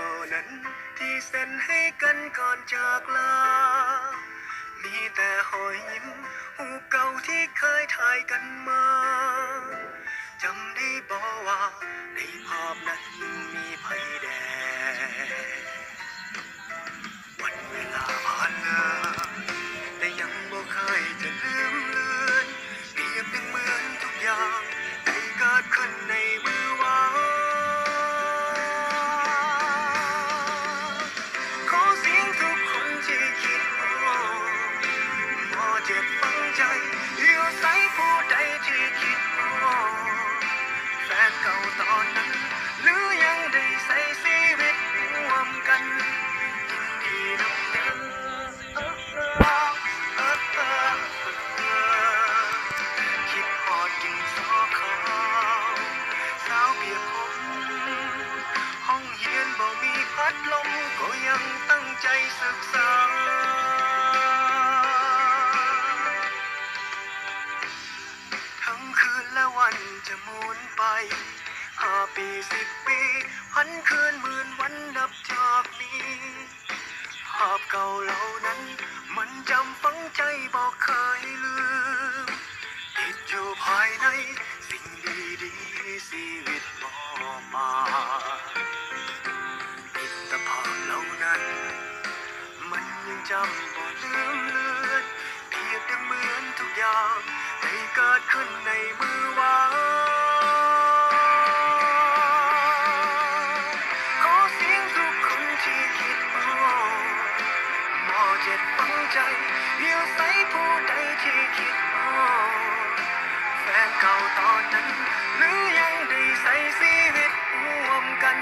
านั้นที่เซ็นให้กันก่อนจากลามีแต่หอยยิ้มหูเก่าที่เคยถ่ายกันมาจำได้บอกว่าในภาพนั้นมีไผแดงวันเวลาผ่านเลยแต่ยังบ่เคยจะลืมเลือนเปรียบเหมือนทุกอย่างได้เกิดขึ้นในมือวางขอเสียงทุกคนที่คิดบ่เจ็บฝังใจอยู่ใส่ผู้ใดที่คิดแฟนเก่าตอนนั้นหรือยังได้ใส่ชีวิตร่วมกันยินดีนับเป็นคิดฮอดกินซอขาวสาวเปียกผมห้องเฮียนบ่มีพัดลมก็ยังตั้งใจศึกษาทั้งคืนและวันจะหมุนไป5 ปี10 ปีพันคืนหมื่นวันนับจากนี้ภาพเก่าเหล่านั้นมันจำฝังใจบอกเคยลืมติดอยู่ภายในสิ่งดีๆชีวิตมอบมามิตรภาพเหล่านั้นมันยังจำบ่ลืมเลือนเปรียบเหมือนทุกอย่างได้เกิดขึ้นในมือวางขอเสียงทุกคนที่คิดบ่เจ็บฝังใจเดียวใส่ผู้ใดที่คิดแฟนเก่าตอนนั้นหรือยังได้ใส่ชีวิตร่วมกัน